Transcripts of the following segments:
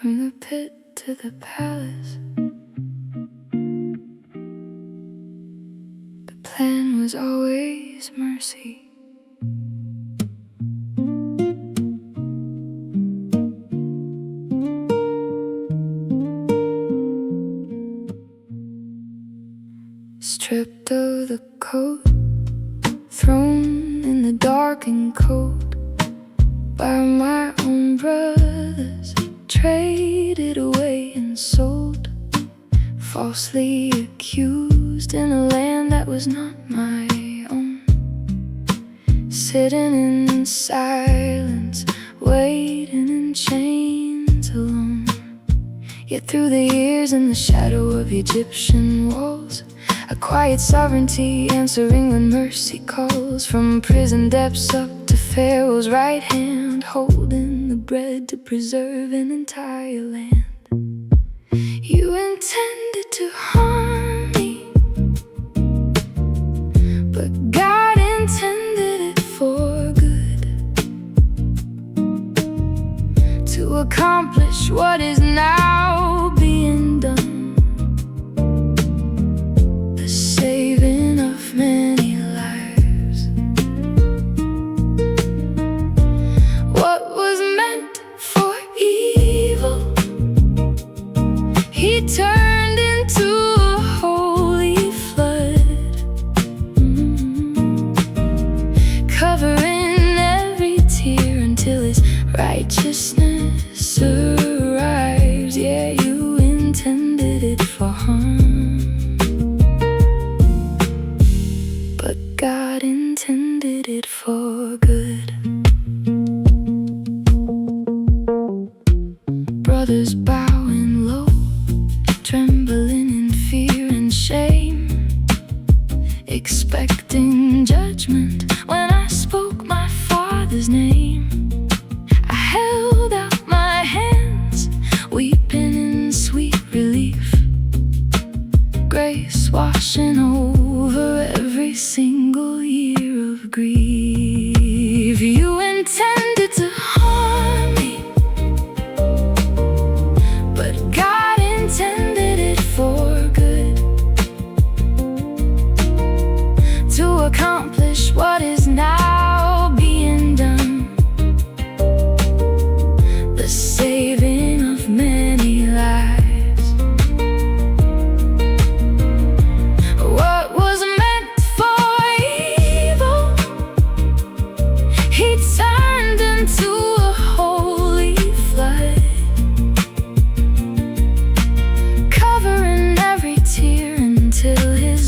from the pit to the palace. The plan was always mercy. Stripped of the coat, thrown in the dark and cold by my own brothers, traded away and sold, falsely accused in a land that was not my own. Sitting in silence, waiting in chains alone. Yet through the years in the shadow of Egyptian walls, a quiet sovereignty answering when mercy calls. From prison depths up to Pharaoh's right hand, holding the bread to preserve an entire land. You intended to harm me, but God intended it for good, to accomplish what is now being done. Saving of many lives. What was meant for evil, He turned into a holy flood, covering every tear until His righteousness arrives. Yeah, you intended it for harm, God intended it for good. Brothers bowing low, trembling in fear and shame, expecting judgment when I spoke my Father's name. I held out my hands, weeping in sweet relief, grace washing over every single year of grief. You intended to harm me, but God intended it for good, to accomplish what is now being done, the saving of many lives.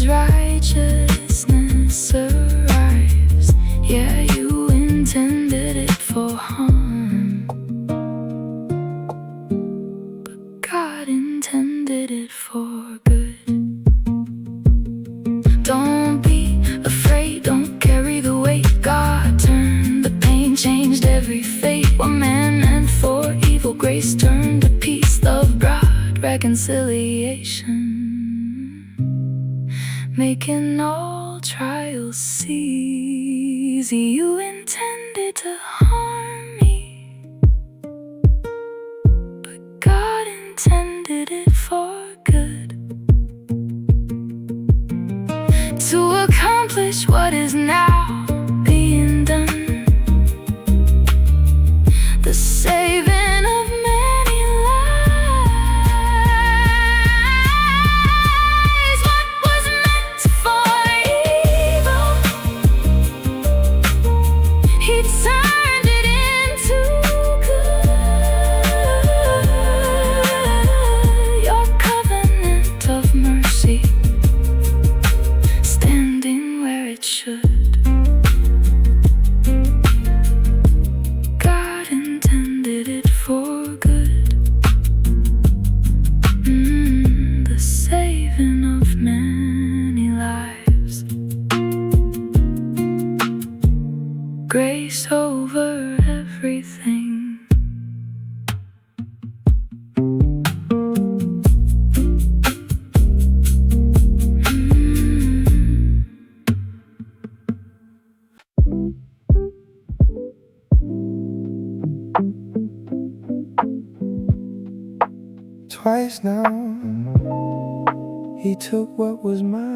Righteousness arrives. Yeah, you intended it for harm, but God intended it for good. Don't be afraid, don't carry the weight. God turned the pain, changed every fate. What man meant for evil, grace turned to peace. Love brought reconciliation, making all trials cease. You intended to harm me, but God intended it for good, to accomplish what is now being done, the saving of many lives. What was meant for evil, He turned it twice now. He took what was mine.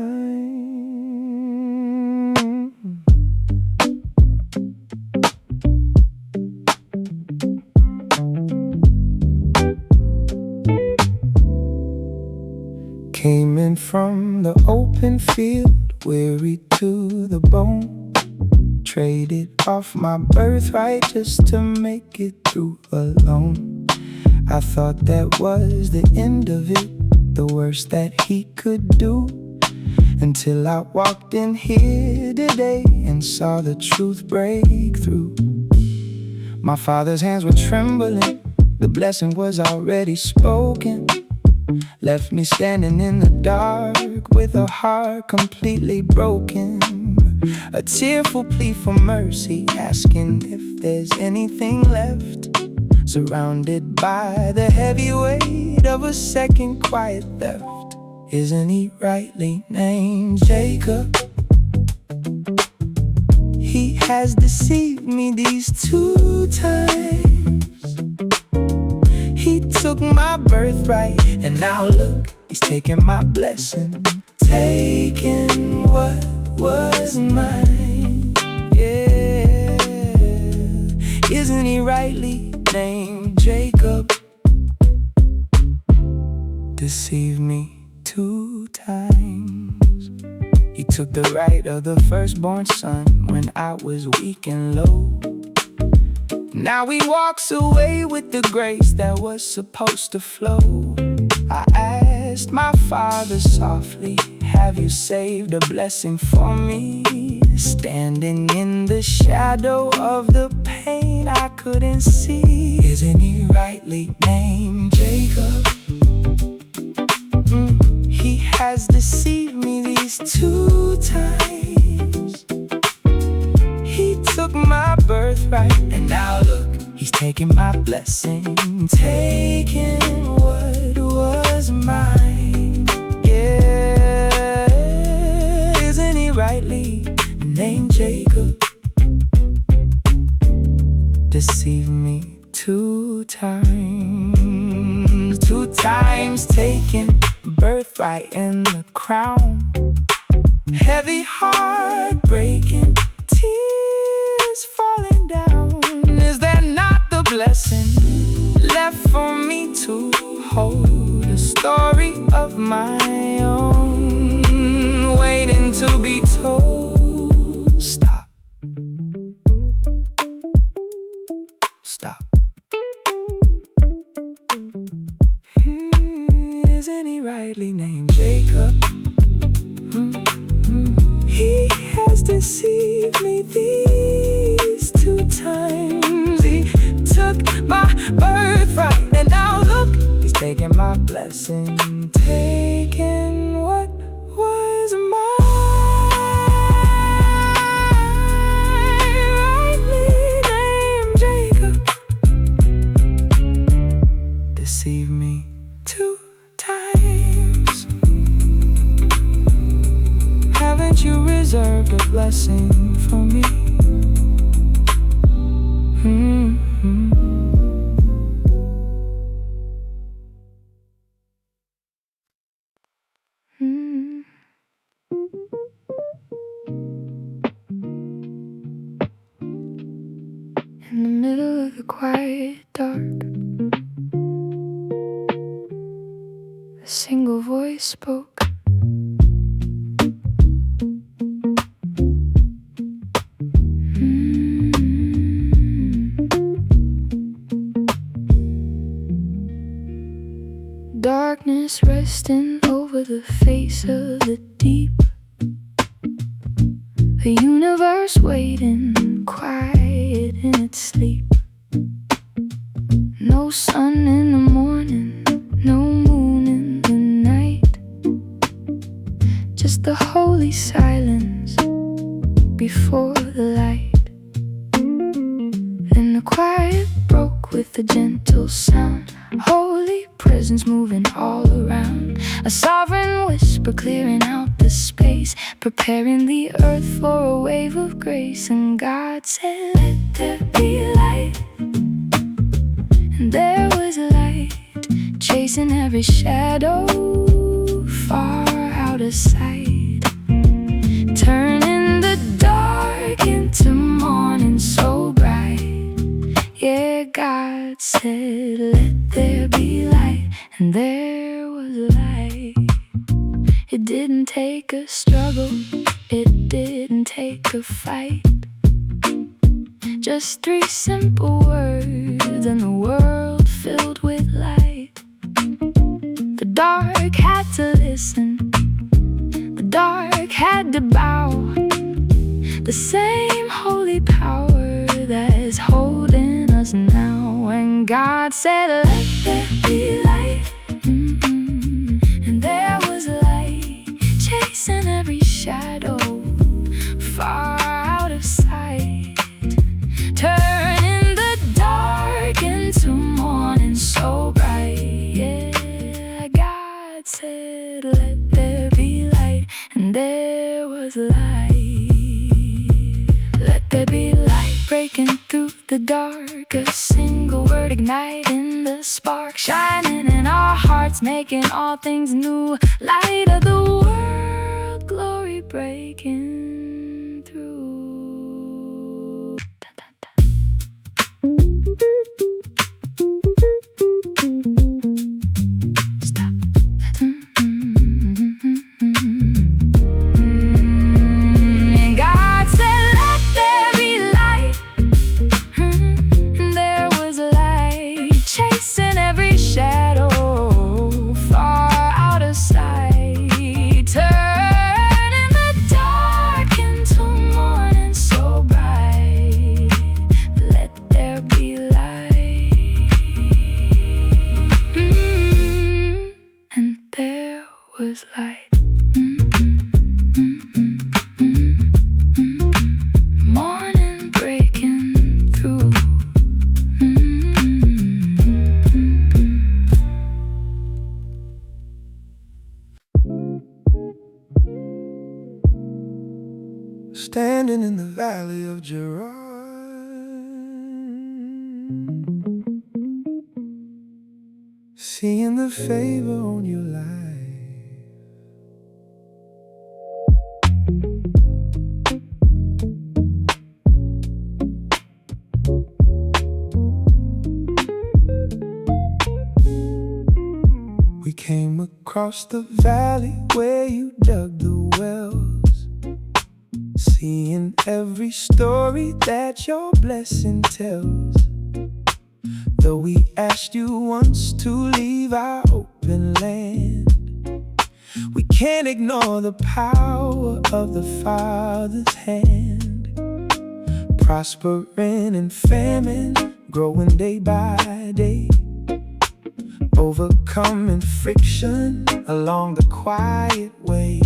Came in from the open field, weary to the bone. Traded off my birthright just to make it through alone. I thought that was the end of it, the worst that he could do, until I walked in here today and saw the truth break through. My father's hands were trembling, the blessing was already spoken. Left me standing in the dark with a heart completely broken. A tearful plea for mercy, asking if there's anything left. Surrounded by the heavy weight of a second quiet theft. Isn't he rightly named Jacob? He has deceived me these 2 times. He took my birthright, and now look, he's taking my blessing, taking what was mine. Yeah, isn't he rightly named Jacob? Deceived me 2 times. He took the right of the firstborn son when I was weak and low. Now he walks away with the grace that was supposed to flow. I asked my father softly, have you saved a blessing for me? Standing in the shadow of the pain I couldn't see. Isn't he rightly named Jacob? He has deceived me these 2 times. He took my birthright, and now look, he's taking my blessing, taking what was mine. Yeah, isn't he rightly named Jacob? Deceived me 2 times. 2 times taken birthright and the crown. Heavy heart breaking, tears falling down. Is there not the blessing left for me to hold? A story of my own, waiting to be told. Stop. Stop. Isn't he rightly named Jacob? He has deceived me these 2 times. He took my birthright, and now look, he's taking my blessing, taking what was mine. Rightly named Jacob. Deceived me 2 times. Haven't you reserved a blessing for me? In the middle of the quiet dark, a single voice spoke. Darkness resting over the face of the deep. A universe waiting, quiet in its sleep. No sun in the morning, no moon in the night. Just the holy silence before the light. Then the quiet broke with a gentle sound. Holy presence moving all around. A sovereign whisper clearing out the space, preparing the earth for a wave of grace. And God said, let there be light. And there was light, chasing chasing every shadow far out of sight, turning the dark into morning so bright. Yeah, God said, let there be light, and there was light. It didn't take a struggle, it didn't take a fight. Just 3 simple words and the world filled with light. The dark had to listen, the dark had to bow. The same holy power that is holding us now. And God said, let there be light. And there was light, chasing every shadow far out of sight, turning the dark into morning so bright. Yeah, God said, let there be light, and there was light. Let there be light, breaking through the dark, a single word igniting the spark, shining in our hearts, making all things new. Light of the world, glory breaking through. Stop. And God said, let there be light. And there was light, chasing every shadow far out of sight, turning the dark into morning so bright. Let there be light. And there was light. Morning breaking through. Standing in the valley of Gerard, seeing the favor on your life. We came across the valley where you dug the wells, seeing every story that your blessing tells. Though we asked you once to leave our open land, we can't ignore the power of the Father's hand. Prospering in famine, growing day by day, overcoming friction along the quiet way.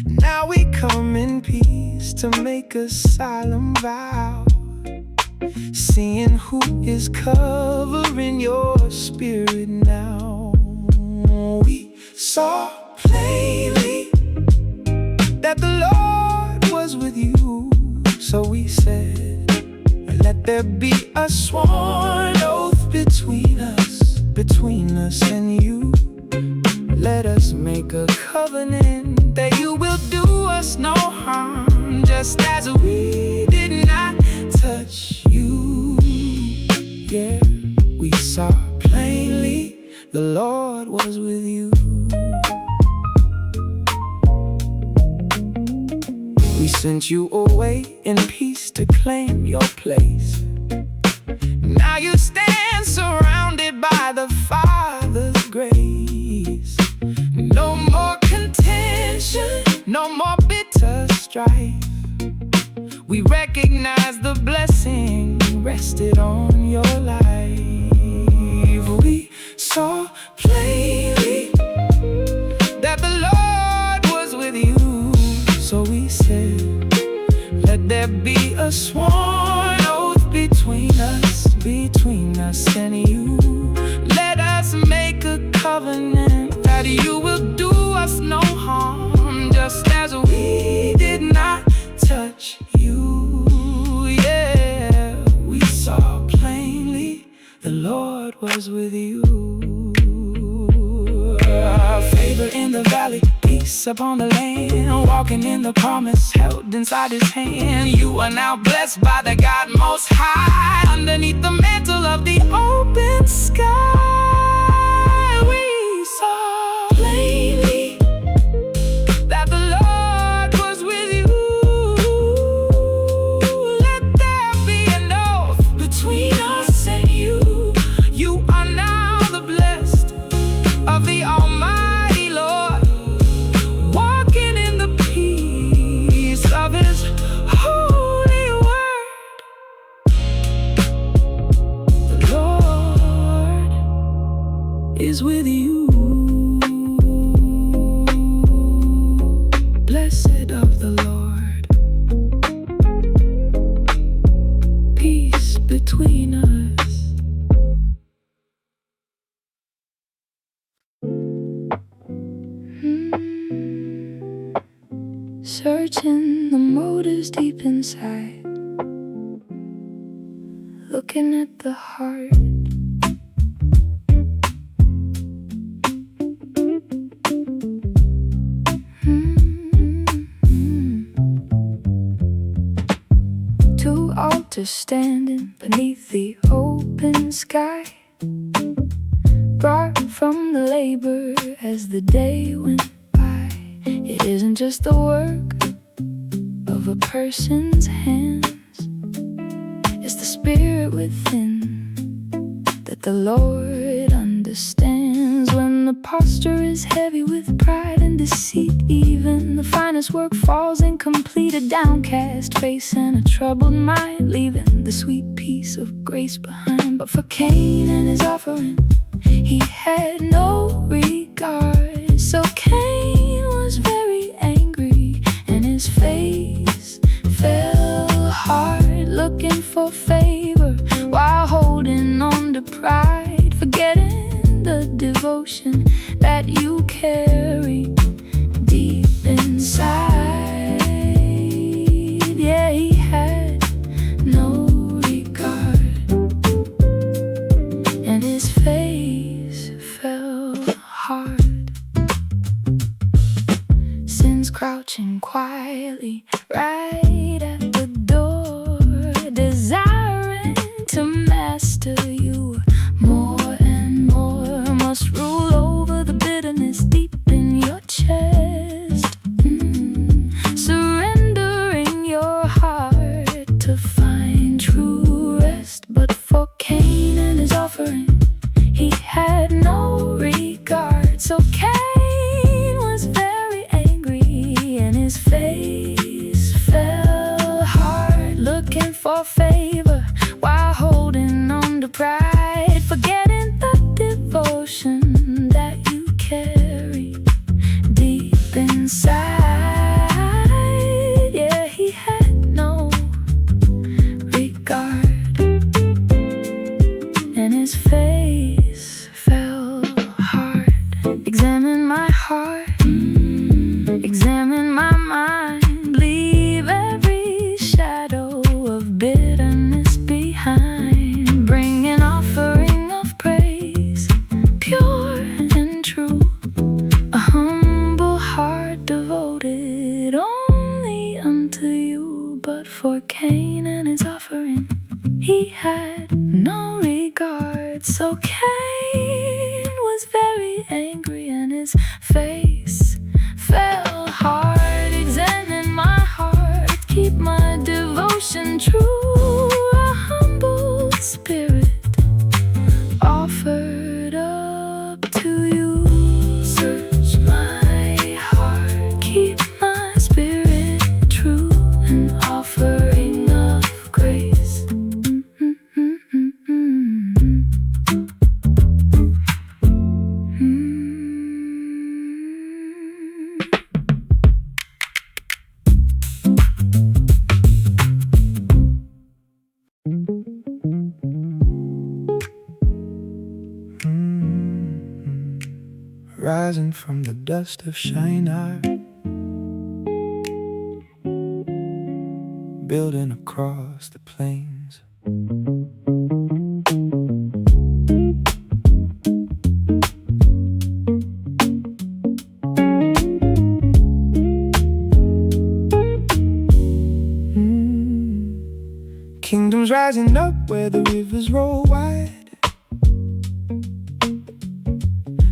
Now we come in peace to make a solemn vow, seeing who is covering your spirit now. We saw plainly that the Lord was with you, so we said, let there be a sworn oath between us and you. Let us make a covenant that you will do us no harm, just as we did not touch you. Yeah, we saw plainly the Lord was with you. We sent you away in peace to claim your place. Now you stand surrounded by the Father's grace. No more contention, no more bitter strife. We recognize the blessing rested on your life. We saw plainly that the Lord was with you, so we said, let there be a sworn oath between us and you. Let us make a covenant that you will do us no harm, just as we did not touch you. Yeah, we saw plainly the Lord was with you. Favor in the valley, peace upon the land. Walking in the promise, held inside his hand. You are now blessed by the God Most High. Underneath the mantle of the open sky, we saw plainly that the Lord was with you. Let there be an oath between us and you. You are now the blessed of the Almighty Lord, walking in the peace of His holy word. The Lord is with you. Blessed of the Lord, peace between us. Searching the motives deep inside, looking at the heart. Two altars standing beneath the open sky, brought from the labor as the day went by. It isn't just the work of a person's hands, it's the spirit within that the Lord understands. When the posture is heavy with pride and deceit, even the finest work falls incomplete. A downcast face and a troubled mind, leaving the sweet peace of grace behind. But for Cain and his offering, he had no regard. So Cain was very angry, and his face fell hard, looking for favor while holding on to pride, forgetting the devotion that you carry deep inside. Yeah, he had no regard, and his face fell hard. Sin's crouching quietly right at the door, desiring to master you more and more. Must rule over the bitterness deep in your chest, surrendering your heart to find true rest. But for Cain and his offering, he had no regard. So Cain was very angry, and his face fell hard, looking for favor while holding on to pride, forgetting the devotion that you carry deep inside. Yeah, he had no regard, and his face fell hard. Examine my heart, examine my mind, leave every shadow of bitterness behind. Bring an offering of praise, pure and true, a humble heart devoted only unto you. But for Cain and his offering, he had no regard. So Cain was very angry, and his face fell hard. Examine my heart, keep my devotion true, a humble spirit offered up to you. Search my heart, keep my spirit true, an offering of grace. Rising from the dust of Shinar, building across the plains. rising up where the rivers roll wide.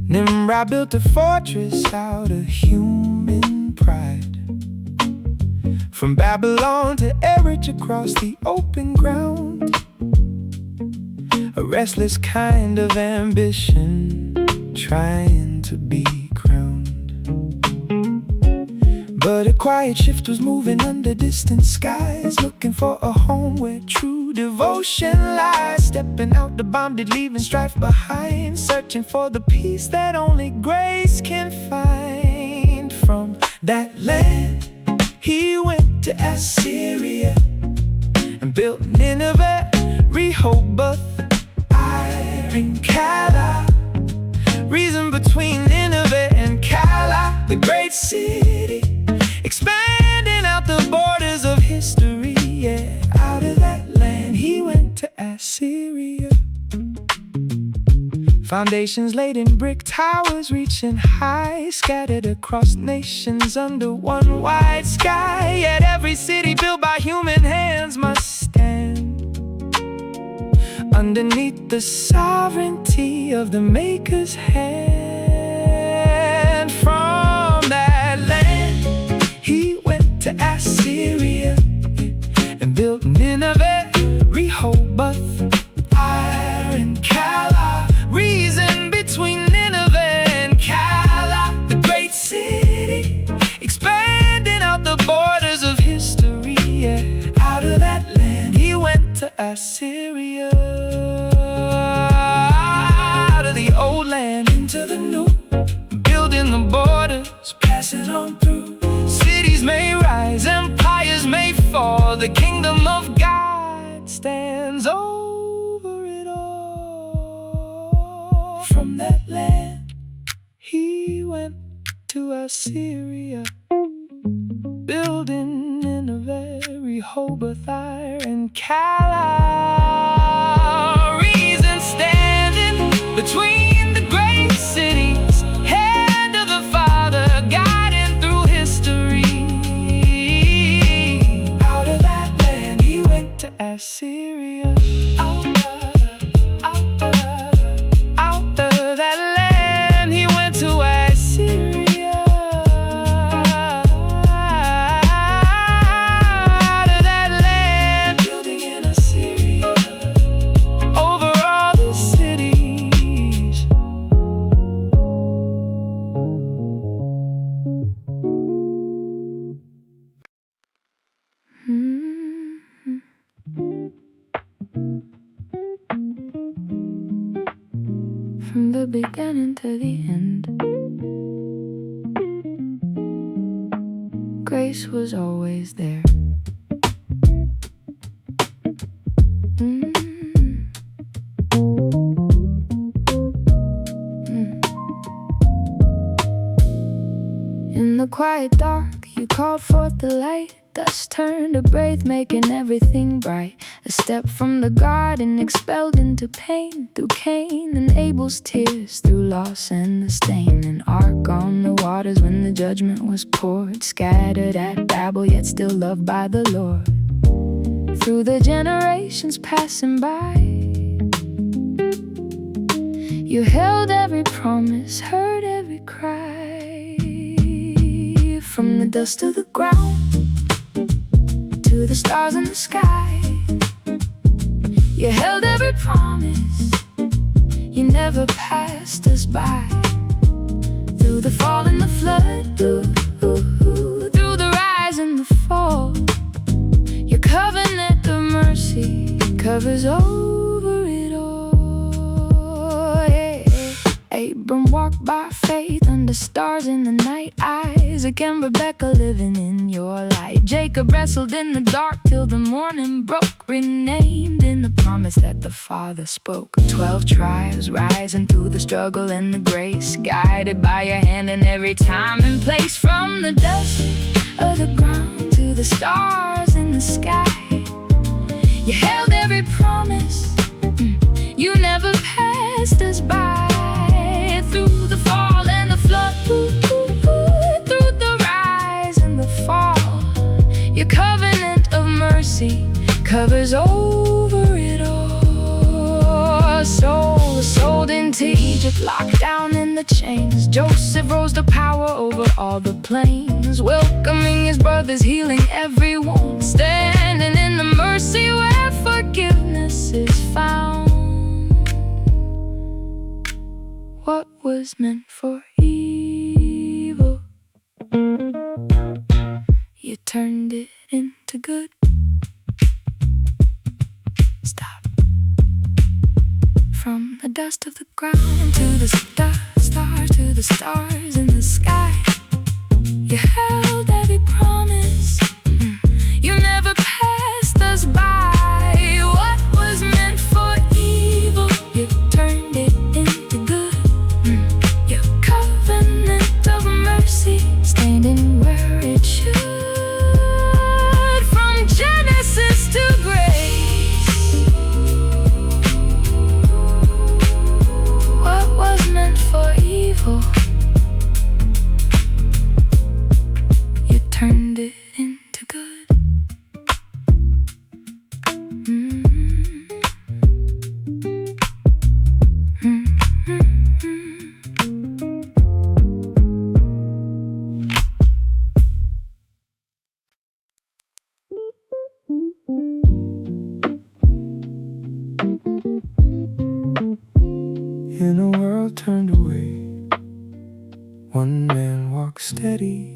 Nimrod built a fortress out of human pride. From Babylon to Erich across the open ground, a restless kind of ambition trying to be crowned. But a quiet shift was moving under distant skies, looking for a home where true devotion lies. Stepping out the bonded, leaving strife behind, searching for the peace that only grace can find. From that land he went to Assyria and built Nineveh, Rehoboth, and Kala. Reason between Nineveh and Kala, the great city, expanding out the borders of history. Yeah, out of that land he went to Assyria. Foundations laid in brick, towers reaching high, scattered across nations under one wide sky. Yet every city built by human hands must stand underneath the sovereignty of the Maker's hand. From that land he went to Assyria and built Nineveh, Rehoboth, and Kala. Reason between Nineveh and Kala, the great city, expanding out the borders of history. Yeah, out of that land he went to Assyria. Out of the old land into the new, building the borders, passing on through. Cities may rise, empires may fall, the kingdom of God stands over it all. From that land he went to Assyria, building Nineveh, Rehoboth, and Kala. Reason standing between the great cities, hand of the Father guiding through history. Out of that land he went to Assyria. Out of that land he went to Assyria. Out of that land, building in Assyria, over all the cities. From the beginning to the end, grace was always there. In the quiet dark, you called forth the light. Dust turned to breath, making everything bright. A step from the garden, expelled into pain, through Cain and Abel's tears, through loss and the stain. An ark on the waters when the judgment was poured, scattered at Babel, yet still loved by the Lord. Through the generations passing by, you held every promise, heard every cry. From the dust of the ground to the stars in the sky, you held every promise, you never passed us by. Through the fall and the flood, through the rise and the fall, your covenant of mercy covers over it all. Yeah. Abram walked by faith under stars in the night. Isaac and Rebecca living in your light. Jacob wrestled in the dark till the morning broke, renamed in the promise that the Father spoke. 12 tribes rising through the struggle and the grace, guided by your hand in every time and place. From the dust of the ground to the stars in the sky, you held every promise, you never passed us by. Through the fall and the flood, through the rise and the fall, your covenant of mercy covers over it. to Egypt, locked down in the chains. Joseph rose to power over all the plains, welcoming his brothers, healing every wound, standing in the mercy where forgiveness is found. What was meant for evil, you turned it into good. Stop. From the dust of the ground to the stars, to the stars in the sky, you held every promise. You never passed us by. What was meant for evil, you turned it into good. Your covenant of mercy, standing where it should. From Genesis to grace, what was meant for evil, you turned it into good. In a world turned away, one man walked steady.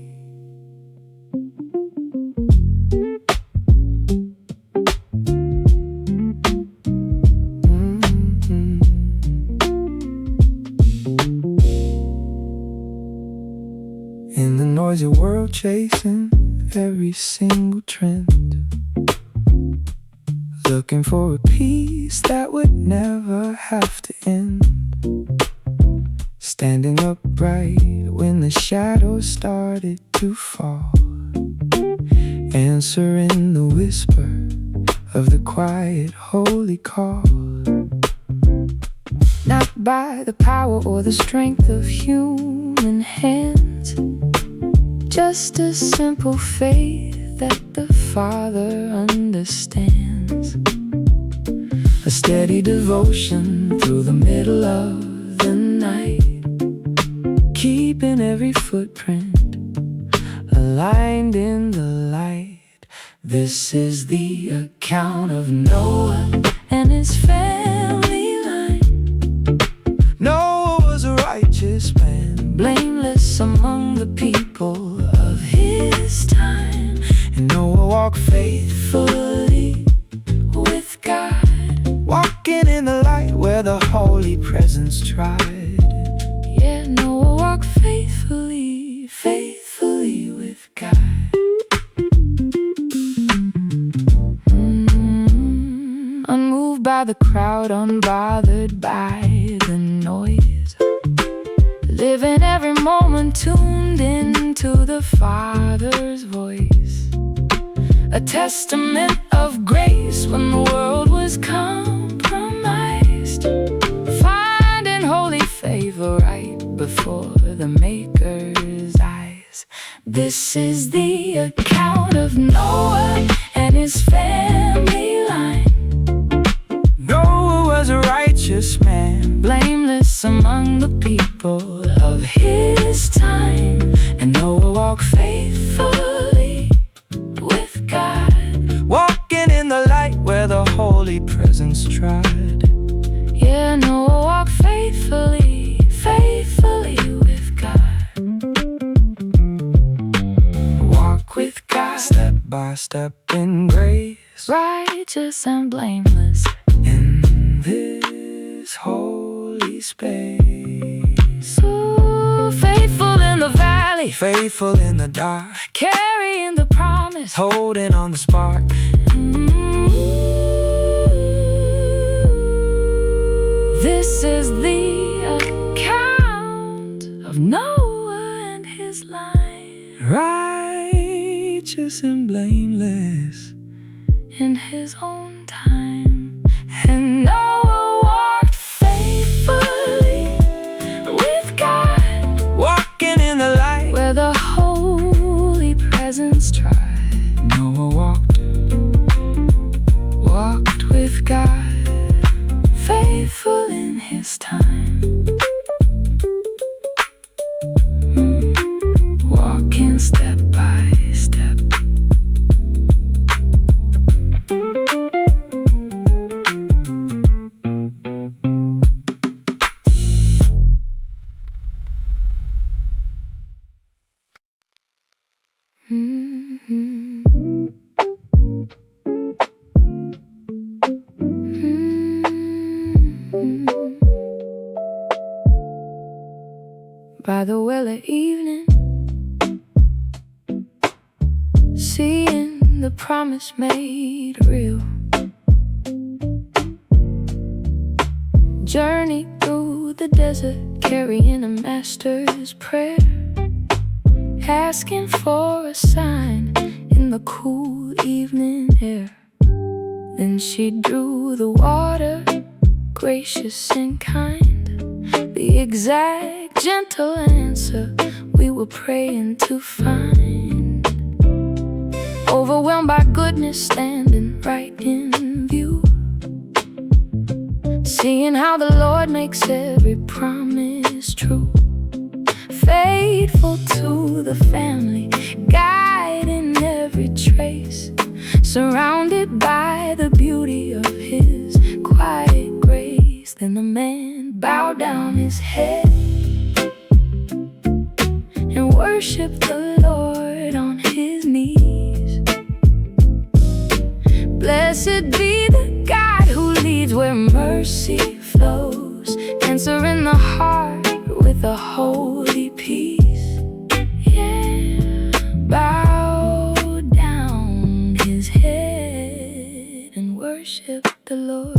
In the noisy world, chasing every single trend, looking for a peace that would never have to end. Standing upright when the shadows started to fall, answering the whisper of the quiet holy call. Not by the power or the strength of human hands, just a simple faith that the Father understands. A steady devotion through the middle of the night, keeping every footprint aligned in the light. This is the account of Noah and his family line. Noah was a righteous man, blameless among the people of his time. and Noah walked Faithfully with God, walking in the light where the holy presence tried. yeah, Noah walked faithfully, faithfully with God. Unmoved by the crowd, unbothered by the noise, living every moment tuned into the Father's voice. A testament of grace when the world was compromised, finding holy favor right before the Maker's eyes. This is the account of Noah and his family line. Noah was a righteous man, Blameless among the people of his time. And Noah walked faithfully with God, walking in the light where the holy presence tried. yeah, Noah walked faithfully, faithfully with God. Walk with God, Step by step in grace, righteous and blameless. in this holy space. So faithful in the valley, Faithful in the dark, carrying the promise. holding on the spark. This is the account of Noah and his line, Righteous and blameless, in his own time. And Noah walked faithfully with God, walking in the light where the holy presence tried. Noah walked With God, faithful in his time. by the well at evening, seeing the promise made real. Journey through the desert, carrying a master's prayer, asking for a sign in the cool evening air. Then she drew the water, gracious and kind, the exact gentle answer we were praying to find. Overwhelmed by goodness, standing right in view, seeing how the Lord makes every promise true. Faithful to the family, guiding every trace, surrounded by the beauty of His quiet grace. Then the man bowed down his head and worshiped the Lord on his knees. Blessed be the God who leads where mercy flows, answering the heart with a holy peace. Yeah, bow down his head and worship the Lord.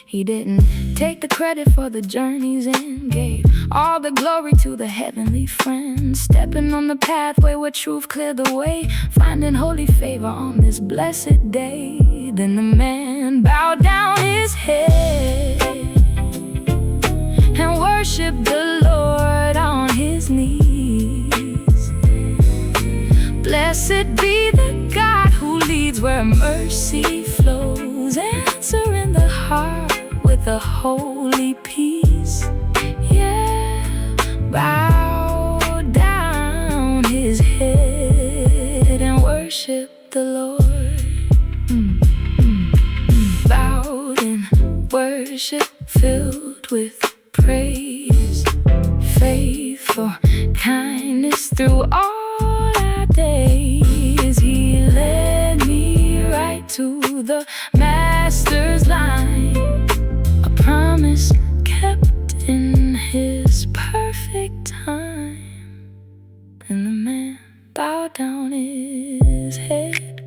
He didn't take the credit for the journey's end, gave all the glory to the heavenly friend, stepping on the pathway where truth cleared the way, finding holy favor on this blessed day. Then the man bowed down his head and worshiped the Lord on his knees. Blessed be the God who leads where mercy flows, answering the heart with a holy peace. Yeah, bow down his head and worship the Lord. Bowed in worship, filled with praise, faithful kindness through all our days. He led me right to the Master's line, a promise kept in His perfect time. And the man bowed down his head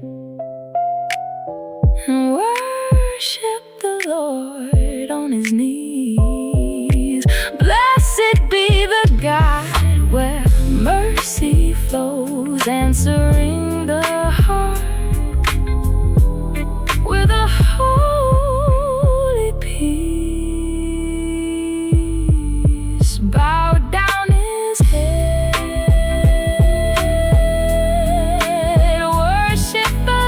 and worshiped the Lord on his knees. Blessed be the God where mercy flows, answering the heart with a holy peace. Bow down his head, worship the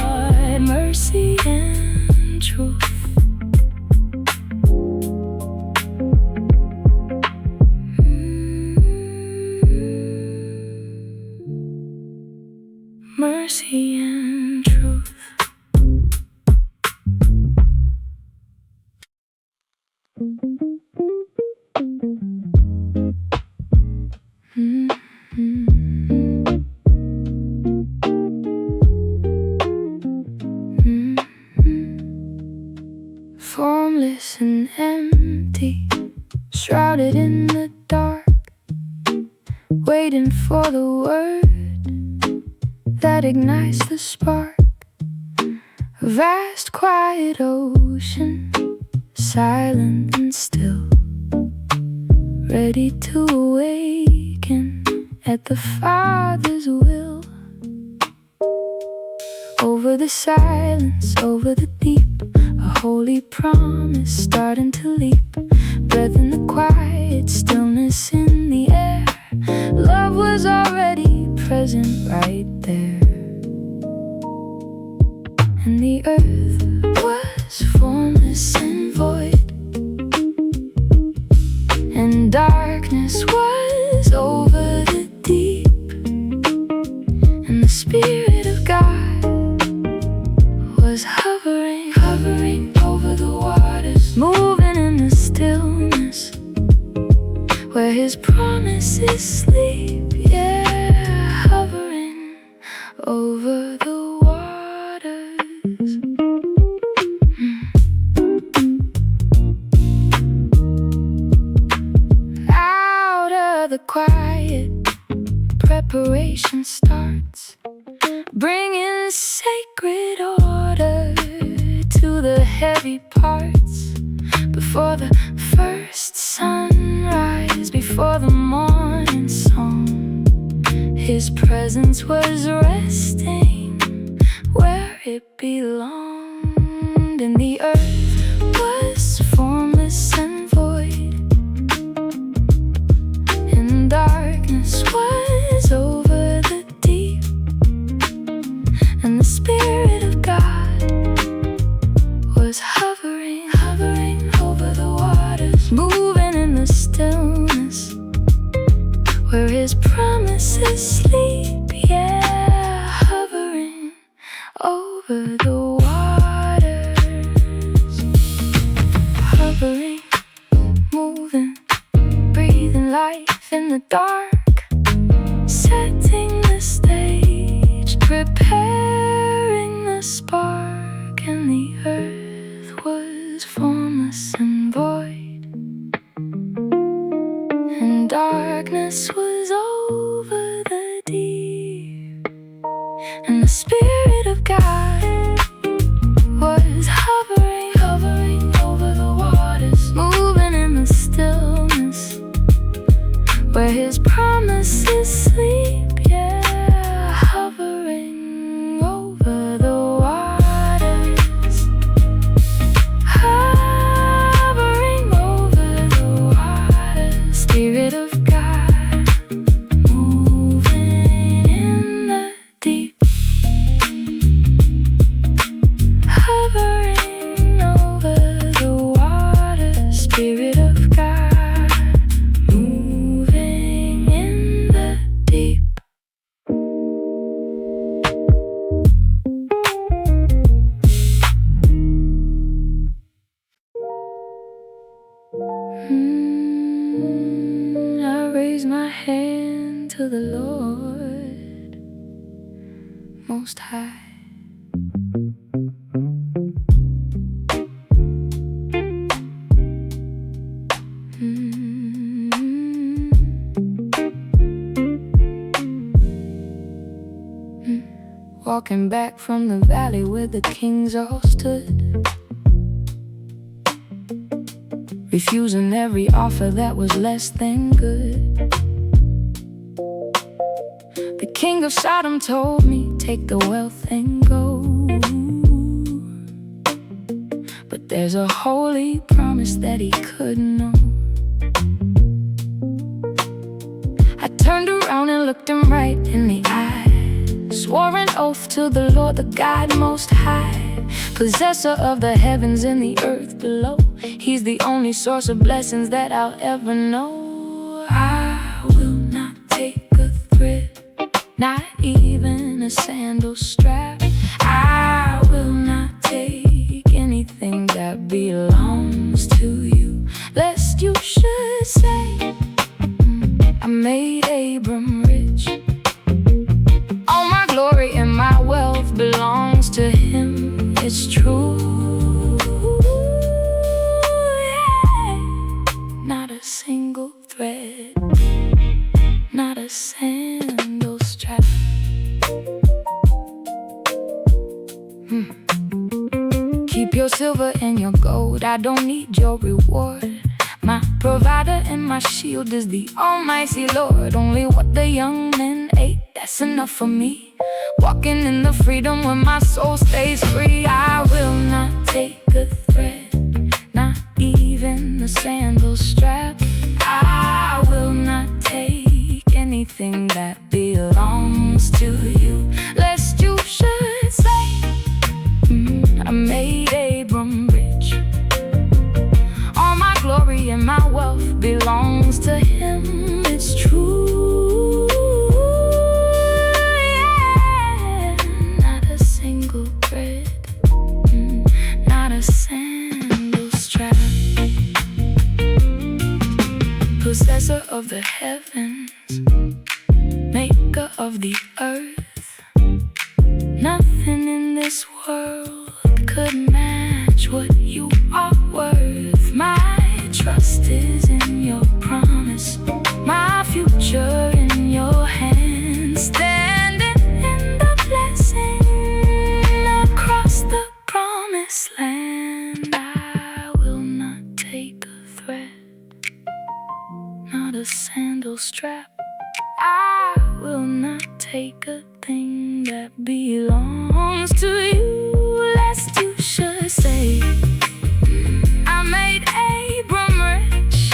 Lord, mercy and truth. Mercy and truth. Formless and empty, shrouded in the dark, waiting for the word that ignites the spark. A vast quiet ocean, silent and still, ready to awaken at the Father's will. Over the silence, over the deep, a holy promise starting to leap. Breath in the quiet, stillness in the air. Love was already present right there. And the earth was formless and void, and darkness was over the deep. And the Spirit of God was hovering, hovering over the waters, moving in the stillness where His promises sleep. Yeah, hovering over the waters. operation starts, bringing sacred order to the heavy parts. Before the first sunrise, before the morning song, His presence was resting where it belonged. And the earth was formless and void, and darkness was over the deep. And the Spirit of God was hovering over the waters, moving in the stillness where His promises sleep. Yeah, hovering over the waters, hovering, moving, breathing life in the dark, setting the stage, preparing the spark. And the earth was formless and void, and darkness was over the deep. And the Spirit of God was hovering over the waters, moving in the stillness where His promises sleep. Yeah, hovering over the waters, hovering over the waters. Spirit of God, moving in the deep, hovering over the waters. Spirit of God, moving in the deep. I raise my hand to the Lord Most High. Walking back from the valley where the kings all stood, refusing every offer that was less than good. The king of Sodom told me, take the wealth and go. But there's a holy promise that he couldn't know. I turned around and looked him right in the eye, swore an oath to the Lord, the God Most High, possessor of the heavens and the earth below. He's the only source of blessings that I'll ever know. I will not take a thread, not even a sandal strap. I will not take anything that belongs to you, lest you should say, I made Abram rich. All my glory and my wealth belongs to him. It's true, yeah. Not a single thread, not a sandal strap. Keep your silver and your gold, I don't need your reward. My provider and my shield is the Almighty Lord. Only what the young men ate, that's enough for me. Walking in the freedom where my soul stays free. I will not take a thread, not even a sandal strap. I will not take anything that belongs to you, lest you should say, I made Abram rich. All my glory and my wealth belongs to him. It's true, yeah. Not a single thread, not a sandal strap. Possessor of the heavens, maker of the earth, nothing in this world could match what you are worth. My trust is in your promise, my future in your hands. strap. I will not take a thing that belongs to you, lest you should say I made Abram rich.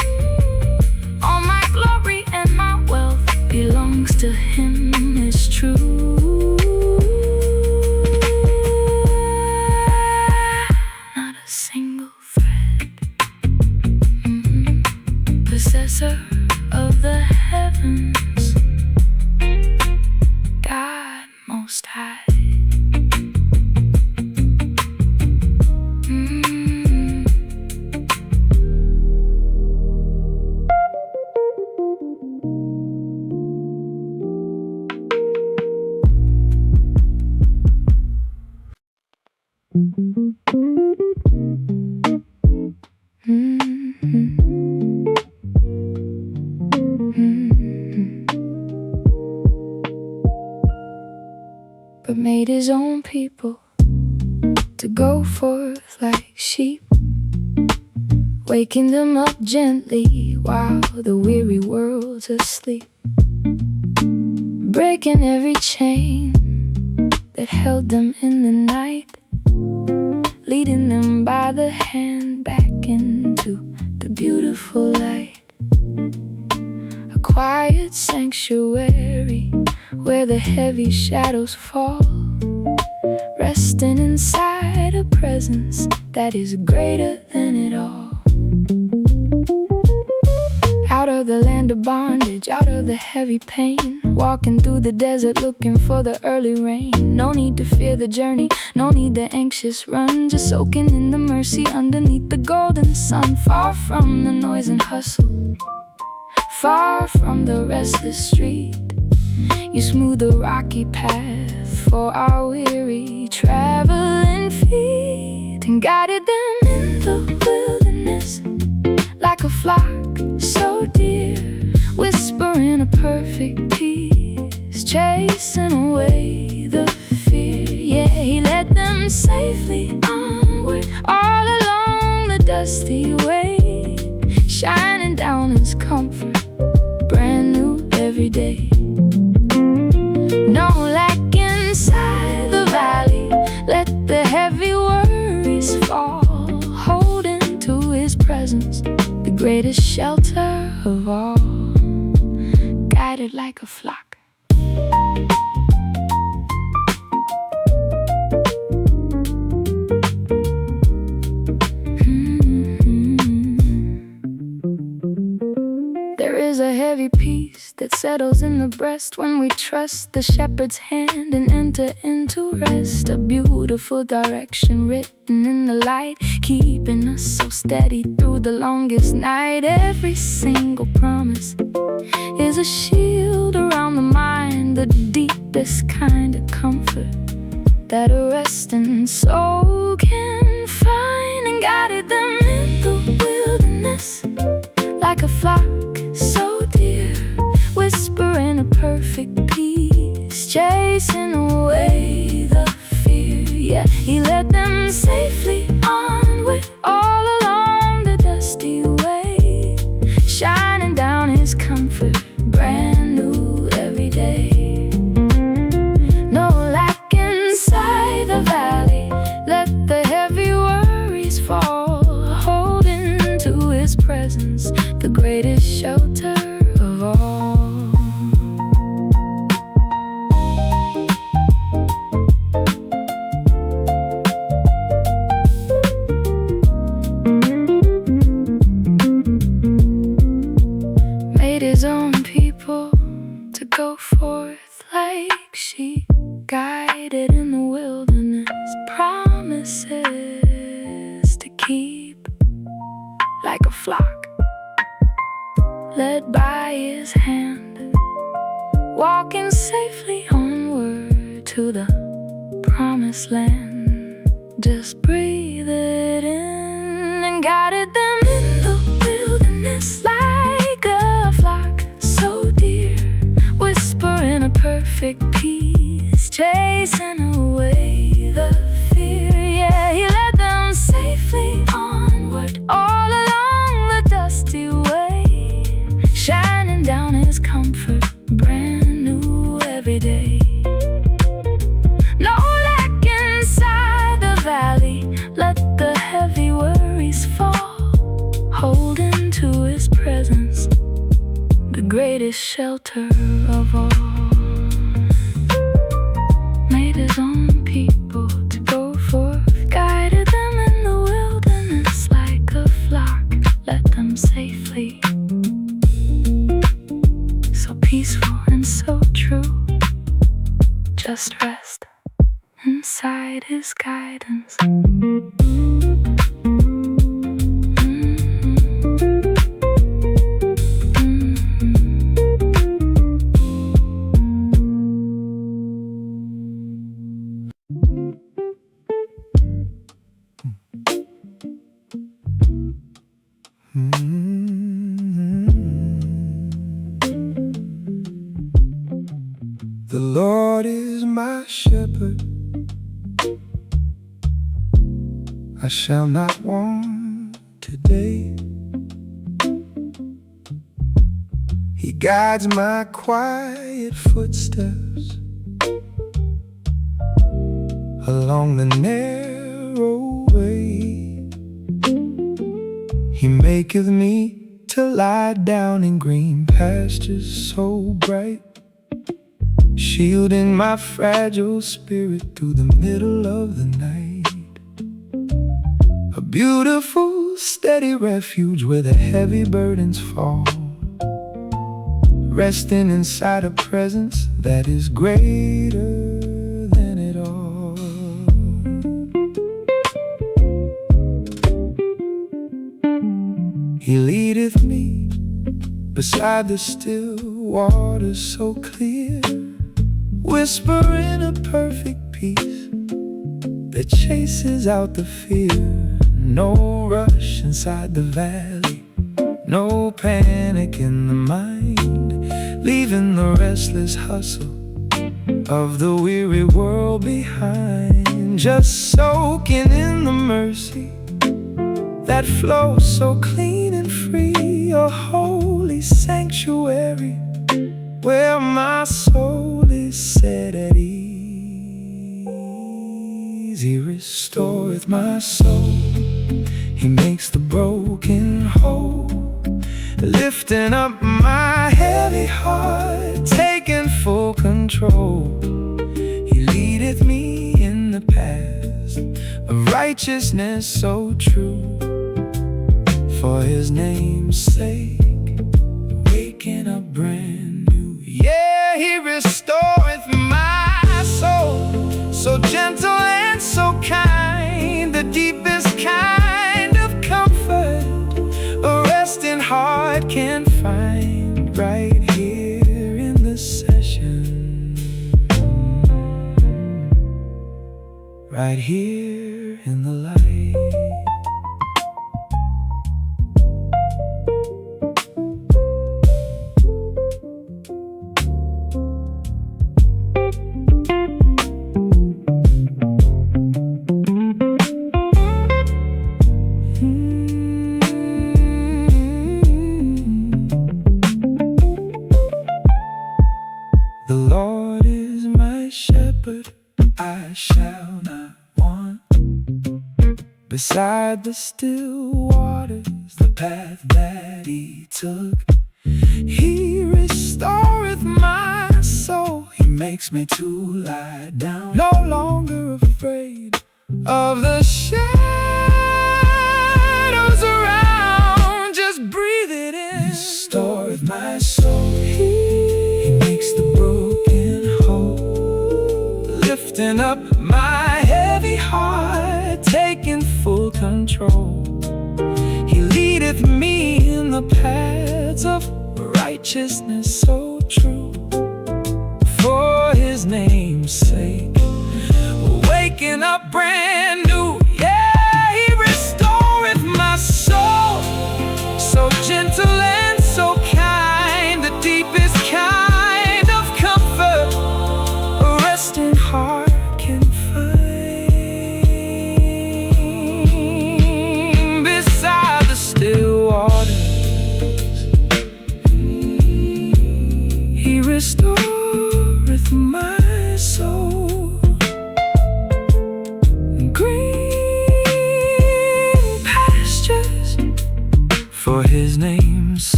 All my glory and my wealth belongs to him, it's true. Not a single thread. Possessor of the heavens, God most high. But made his own people to go forth like sheep, waking them up gently while the weary world's asleep, breaking every chain that held them in the night, leading them by the hand back into the beautiful light. A quiet sanctuary where the heavy shadows fall, resting inside a presence that is greater than it all. Out of the land of bondage, out of the heavy pain, walking through the desert looking for the early rain. No need to fear the journey, no need the anxious run, just soaking in the mercy underneath the golden sun. Far from the noise and hustle, far from the restless street, you smooth the rocky path for our weary traveling feet, and guided them in the wilderness like a flock so dear, whispering a perfect peace, chasing away the fear. Yeah, he led them safely onward, all along the dusty way, shining down his comfort, brand new every day. No lack inside the valley, let the heavy worries fall, holding to his presence, the greatest shelter of all, guided like a flock. There is a heavy peace that settles in the breast when we trust the shepherd's hand and enter into rest. A beautiful direction written in the light, keeping us so steady through the longest night. Every single promise is a shield around the mind, the deepest kind of comfort that a resting soul can find, and guided them in the wilderness like a flock so dear, whispering a perfect peace, chasing away the fear. Yeah, he led them safely onward, all along the dusty way, shining down his comfort, brand new every day. No lack inside the valley, let the heavy worries fall, holding to his presence, the greatest shelter of all. Made his own people to go forth like sheep, guided in the wilderness, promises to keep like a flock, led by his hand, walking safely onward to the promised land. Just breathe it in, and guided them in the wilderness like a flock so dear, whispering a perfect peace, chasing away the fear. Yeah, he led them safely onward, all along the dusty way, shining down his greatest shelter of all. Made his own people to go forth, guided them in the wilderness like a flock, led them safely. So peaceful and so true, just rest inside his guidance. The Lord is my shepherd, I shall not want today. He guides my quiet footsteps along the narrow way. He maketh me to lie down in green pastures so bright, shielding my fragile spirit through the middle of the night. A beautiful, steady refuge where the heavy burdens fall, resting inside a presence that is greater than it all. He leadeth me beside the still waters so clear, whispering a perfect peace that chases out the fear. No rush inside the valley, no panic in the mind, leaving the restless hustle of the weary world behind. Just soaking in the mercy that flows so clean and free, a holy sanctuary where my soul is set at ease. He restoreth my soul, He makes the broken whole, lifting up my heavy heart, taking full control. He leadeth me in the paths of righteousness so true, for His name's sake, waking up brand new. Yeah, He restoreth my soul, so gentle and so kind, the deepest kind of comfort a resting heart can find right here in the session, right here in the light. The Lord is my shepherd, I shall not want. Beside the still waters, the path that He took, He restoreth my soul. He makes me to lie down, no longer afraid of the shadows around. Just breathe it in. Restoreth my soul, He makes the broken whole, lifting up my heavy heart, taking full control. He leadeth me in the paths of righteousness so true, for His name's sake, waking up brand new. Yeah, He restoreth my soul, so gentle and so kind, the deepest kind of comfort a resting heart can find. Beside the still waters, He restoreth my soul.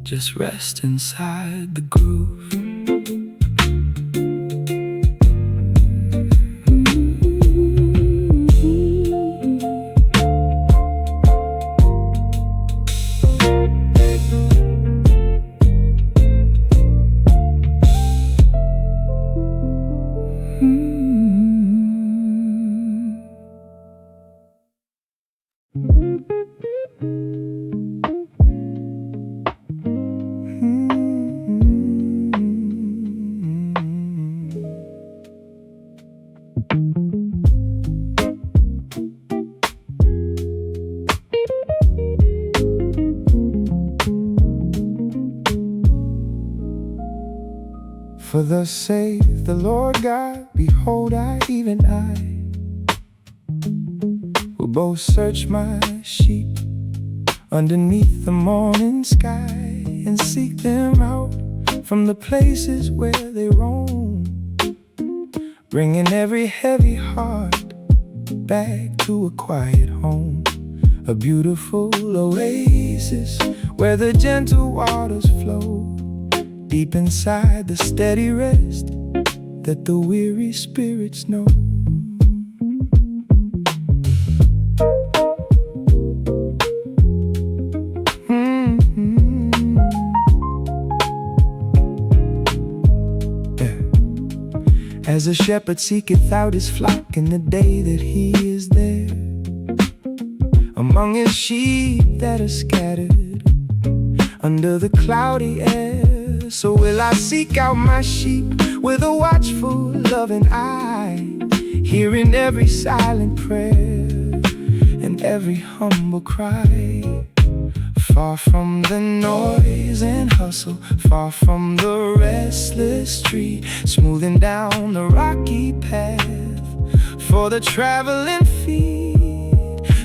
just rest inside the groove. For thus saith the Lord God, behold, even I, will both search my sheep underneath the morning sky, and seek them out from the places where they roam, bringing every heavy heart back to a quiet home, a beautiful oasis where the gentle waters flow, deep inside the steady rest that the weary spirits know. Yeah. As a shepherd seeketh out his flock in the day that he is there, among his sheep that are scattered under the cloudy air, so will I seek out my sheep with a watchful, loving eye, hearing every silent prayer and every humble cry. Far from the noise and hustle, far from the restless street, smoothing down the rocky path for the traveling feet,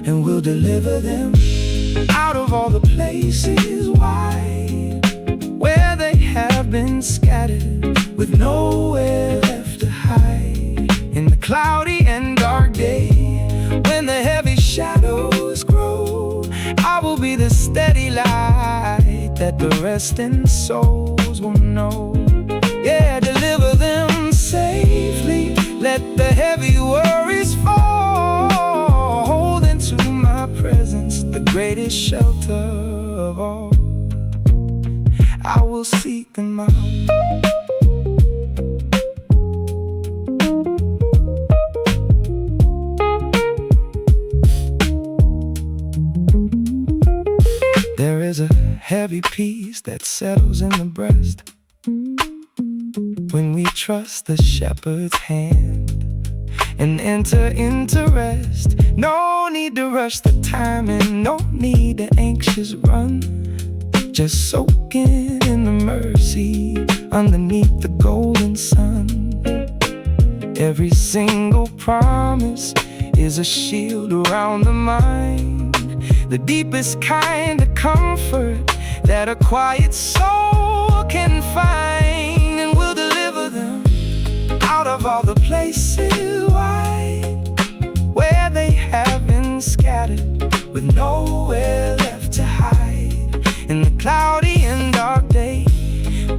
and will deliver them out of all the places wide where they have been scattered, with nowhere left to hide. In the cloudy and dark day, when the heavy shadows grow, I will be the steady light that the resting souls will know. Yeah, deliver them safely, let the heavy worries fall, hold into my presence, the greatest shelter of all. I will seek them out. There is a heavy peace that settles in the breast when we trust the shepherd's hand and enter into rest. No need to rush the timing, no need to anxious run, just soaking in the mercy underneath the golden sun. Every single promise is a shield around the mind, the deepest kind of comfort that a quiet soul can find, and will deliver them out of all the places wide where they have been scattered, with nowhere left to hide. In the cloudy and dark day,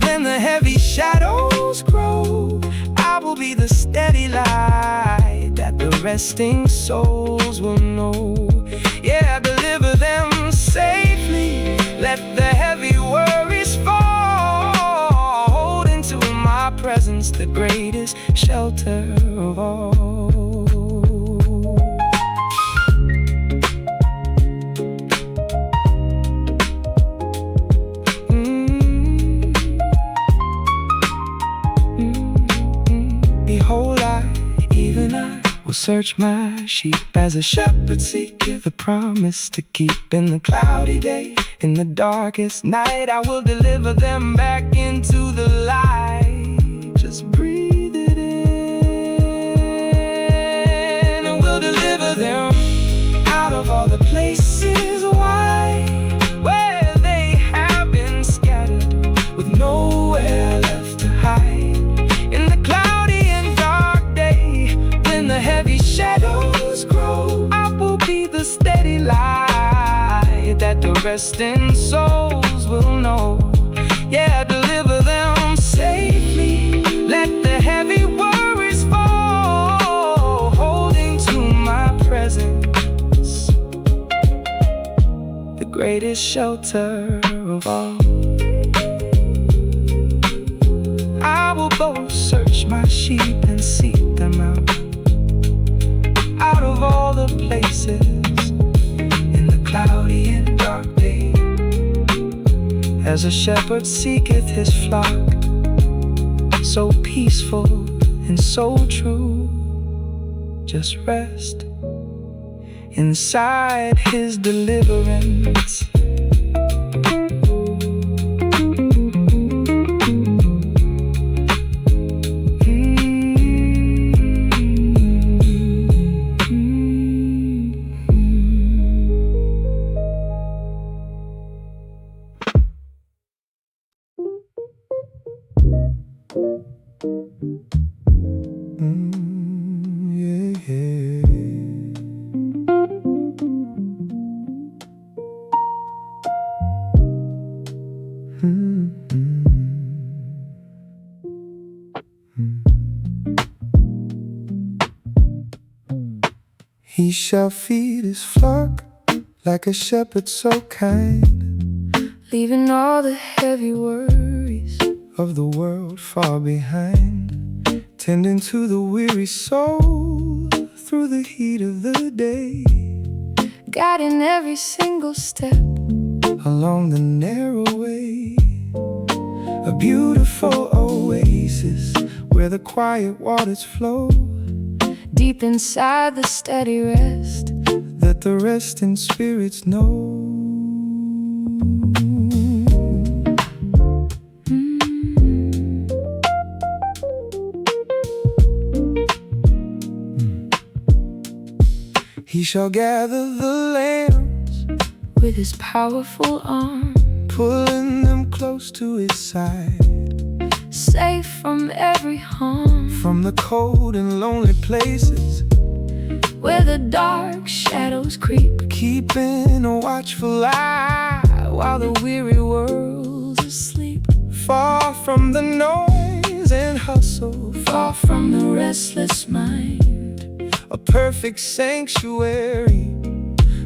when the heavy shadows grow, I will be the steady light that the resting souls will know. Yeah, deliver them safely, let the heavy worries fall, hold into my presence, the greatest shelter of all. Behold, even I will search my sheep as a shepherd seeketh the promise to keep. In the cloudy day, in the darkest night, I will deliver them back into the light. Just breathe it in, and we'll deliver them out of all the places wide where they have been scattered, with nowhere left to hide. In the cloudy and dark day, when the heavy shadows grow, I will be the steady light that the resting souls will know. Yeah, deliver them safely. Let the heavy worries fall, holding to my presence, the greatest shelter of all. I will both search my sheep and seek them out of all the places in the cloudy and dark day. As a shepherd seeketh his flock, so peaceful and so true, just rest inside his deliverance. He shall feed his flock like a shepherd so kind, leaving all the heavy worries of the world far behind, tending to the weary soul through the heat of the day, guiding every single step along the narrow way. A beautiful oasis where the quiet waters flow, deep inside the steady rest that the resting spirits know. He shall gather the lambs with his powerful arm, pulling them close to his side, safe from every harm, from the cold and lonely places where the dark shadows creep, keeping a watchful eye while the weary world's asleep. Far from the noise and hustle, far from the restless mind, a perfect sanctuary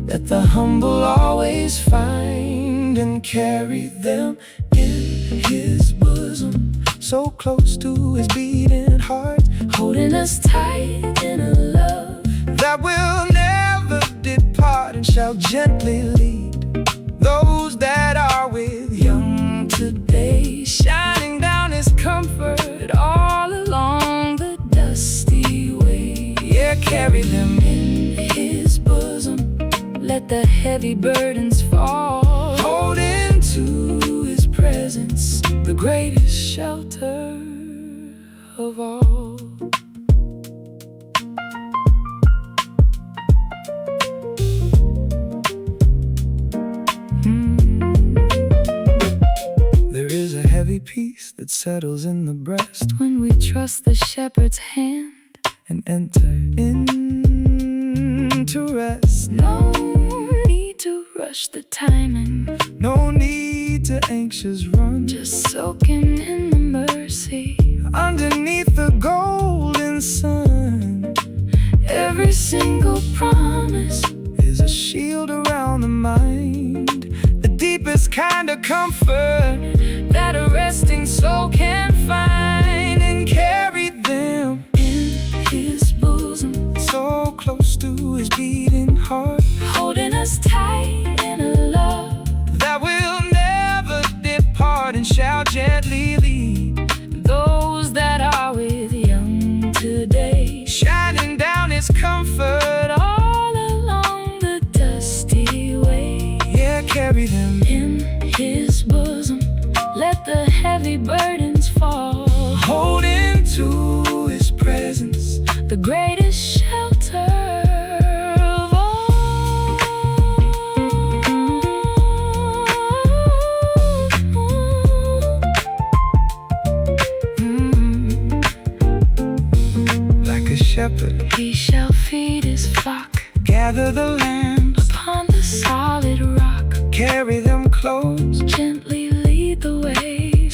that the humble always find, and carry them in his bosom, so close to his beating heart, holding us tight in a love that will never depart, and shall gently lead those that are with young today, shining down his comfort all along the dusty way. Yeah, carry them in his bosom, let the heavy burdens fall, holding to his presence, the greatest shelter of all. There is a heavy peace that settles in the breast when we trust the shepherd's hand and enter into rest. No need to rush the timing, no need to anxious run, just soaking in the mercy underneath the golden sun. Every single promise is a shield around the mind, the deepest kind of comfort that a resting soul can find, and carry them in his bosom, so close to his beating heart, holding us tight in a love that will never depart, and shall gently lead those that are with young today, shining down his comfort all along the dusty way. Yeah, carry them in his bosom, let the heavy burdens fall, holding to his presence, the greatest shelter of all. Like a shepherd, he shall feed his flock, gather the lambs upon the solid rock, carry them close, gently lead the way,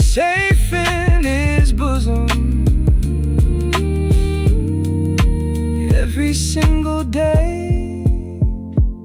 single day.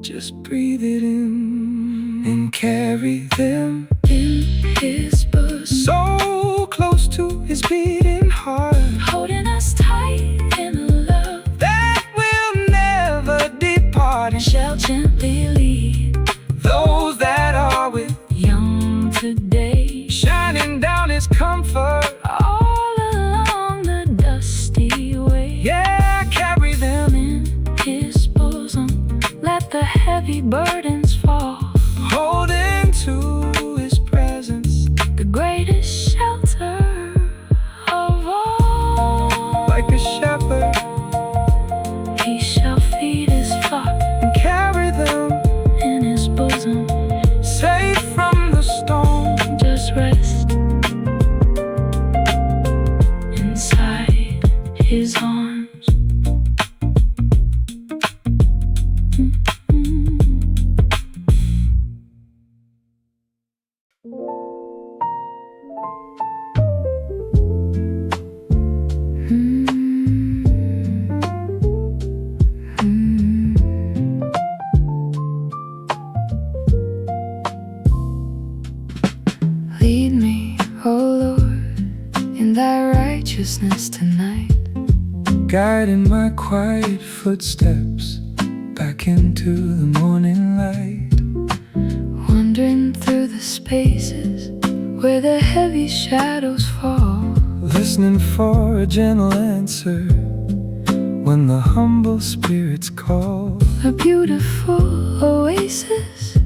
Just breathe it in and carry them in his bosom, so close to his beating heart, holding us tight in a love that will never depart, and shall gently lead those that are with young today, shining down his comfort all along the dusty way. Yeah, carry them In his bosom, let the heavy burdens fall, holding to his presence, the greatest shelter of all. like a shepherd, He shall feed his flock and carry them in his bosom. safe from the storm. Just rest inside his arms. Lead me, O Lord, in thy righteousness tonight, Guiding my quiet footsteps back into the morning light. wandering through the spaces where the heavy shadows fall, Listening for a gentle answer when the humble spirits call. a beautiful oasis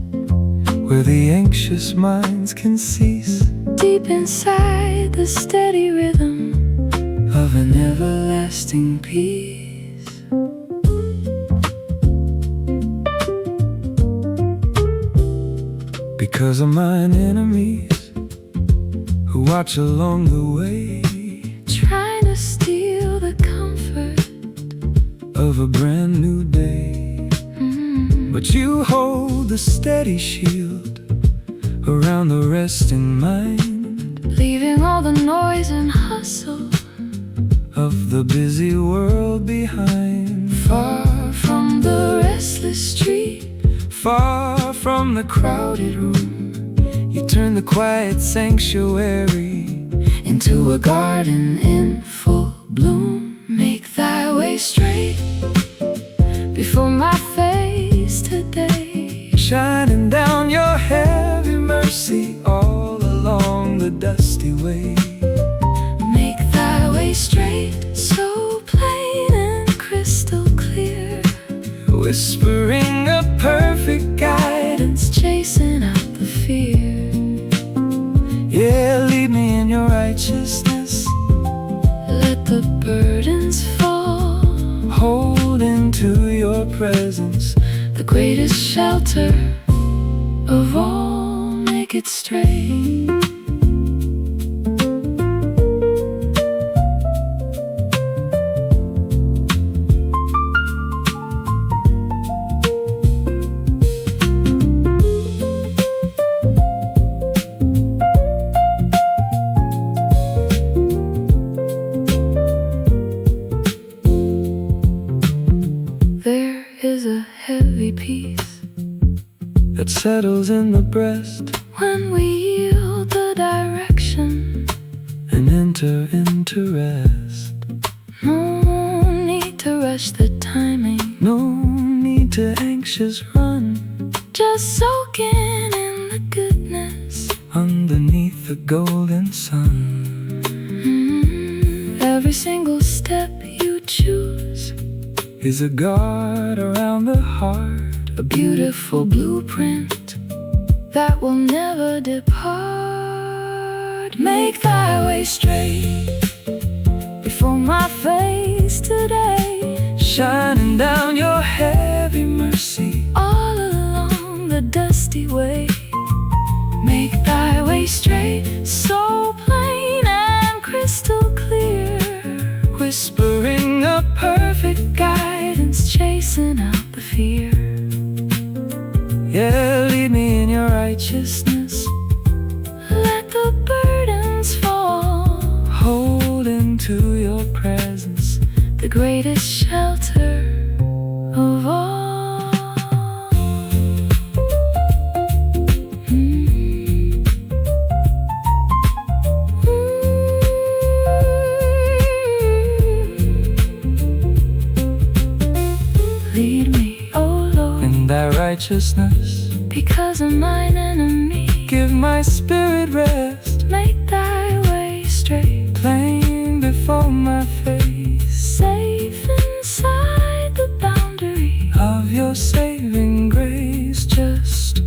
Where the anxious minds can cease, deep inside the steady rhythm of an everlasting peace. because of mine enemies who watch along the way Trying to steal the comfort, of a brand new day. But you hold the steady shield around the resting mind leaving all the noise and hustle of the busy world behind. far from the restless street, Far from the crowded room, you turn the quiet sanctuary into a garden in full bloom. Make thy way straight before my face today, shining down your heavy mercy all along the dusty way. make thy way straight, so plain and crystal clear, Whispering a perfect guidance, chasing out the fear. yeah, lead me in your righteousness, Let the burdens fall, holding to your presence, the greatest shelter of all, make it straight. There is a heavy peace that settles in the breast when we yield the direction. and enter into rest. No need to rush the timing, No need to anxious run just soaking in the goodness. underneath the golden sun. Every single step you choose, Is a guard around the heart, a beautiful blueprint that will never depart. Make thy way straight before my face today, shining down your heavy mercy all along the dusty way. Make thy way straight, so plain and crystal clear, whispering a perfect guidance, chasing out the fear. yeah, lead me in your righteousness, Let the burdens fall, holding to your presence, the greatest shelter righteousness. Because of mine enemy, Give my spirit rest. make thy way straight. Plain before my face, Safe inside the boundary of your saving grace. just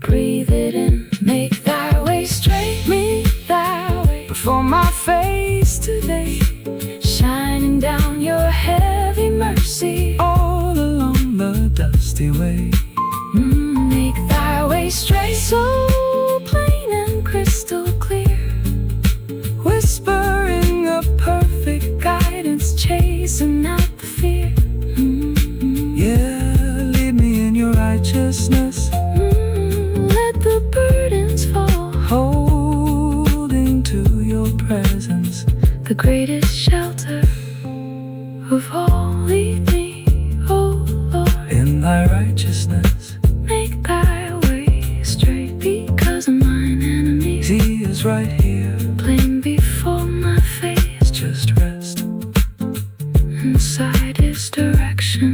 breathe it in. Make thy way straight, make thy way Before my face today, shining down your heavy mercy. all along the dusty way. Make thy way straight, so plain and crystal clear, Whispering a perfect guidance chasing out the fear. yeah, lead me in your righteousness. Let the burdens fall, Holding to your presence, the greatest shelter of all. Lead me, oh Lord, in thy righteousness. make thy way straight. Because of mine enemies, He is right here, plain before my face, just rest. inside his direction.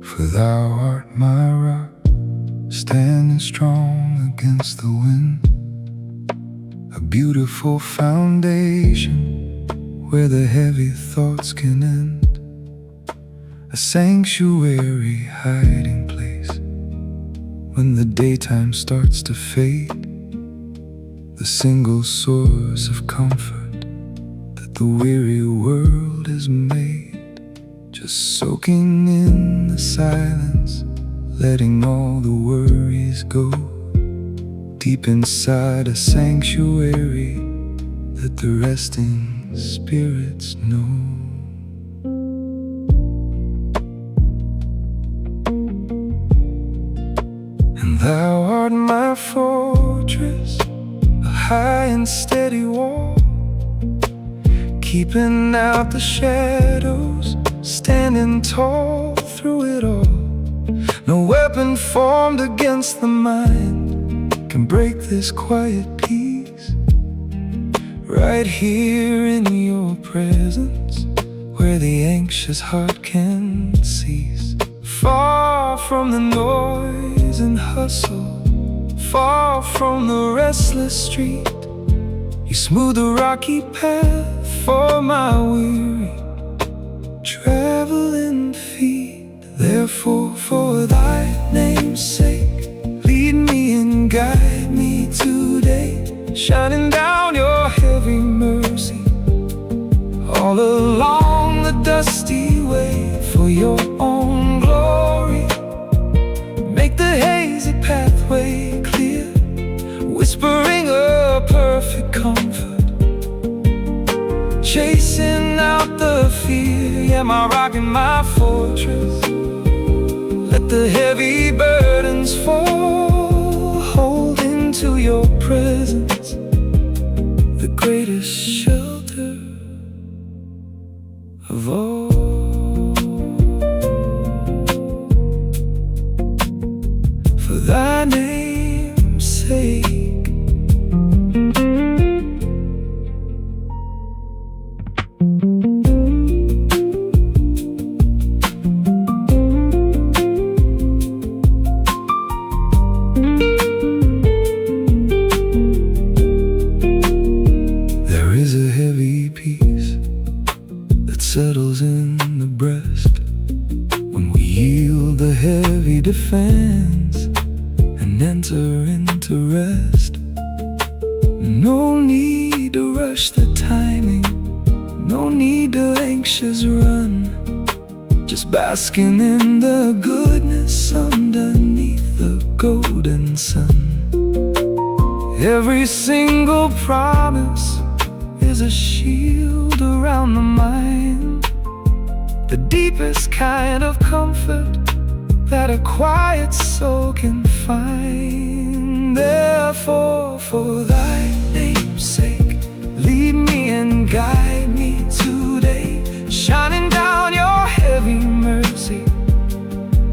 For thou art my rock, standing strong against the wind, a beautiful foundation where the heavy thoughts can end, a sanctuary hiding place when the daytime starts to fade, the single source of comfort that the weary world has made. Just soaking in the silence, letting all the worries go, deep inside a sanctuary that the resting spirits know. And thou art my fortress, a high and steady wall, keeping out the shadows, standing tall through it all. No weapon formed against the mind can break this quiet peace. Right here in your presence, where the anxious heart can cease. Far from the noise and hustle, far from the restless street, you smooth the rocky path for my weary traveling feet. Therefore, for thy name's sake, lead me and guide me today, shining down your heavy mercy all along the dusty way. For your own glory, make the hazy pathway clear, whispering a perfect comfort, chasing out the fear. Yeah, my rock and my fortress, let the heavy burdens fall, holding to your presence, the greatest shelter of all. For thy name's sake, settles in the breast when we yield the heavy defense and enter into rest. No need to rush the timing, no need to anxious run, just basking in the goodness underneath the golden sun. Every single promise is a shield around the mind, the deepest kind of comfort that a quiet soul can find. Therefore, for thy name's sake, lead me and guide me today, shining down your heavy mercy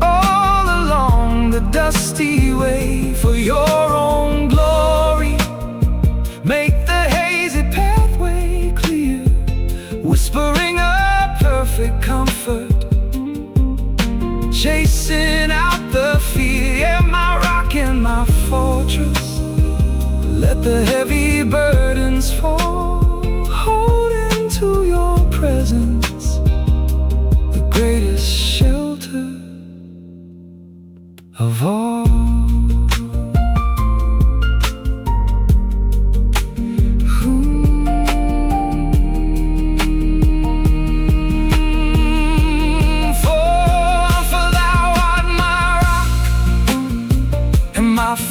all along the dusty way. For your own glory, make the hazy pathway clear, whispering a perfect comfort, chasing out the fear. Yeah, my rock and my fortress, let the heavy burdens fall. Hold into your presence, the greatest shelter of all.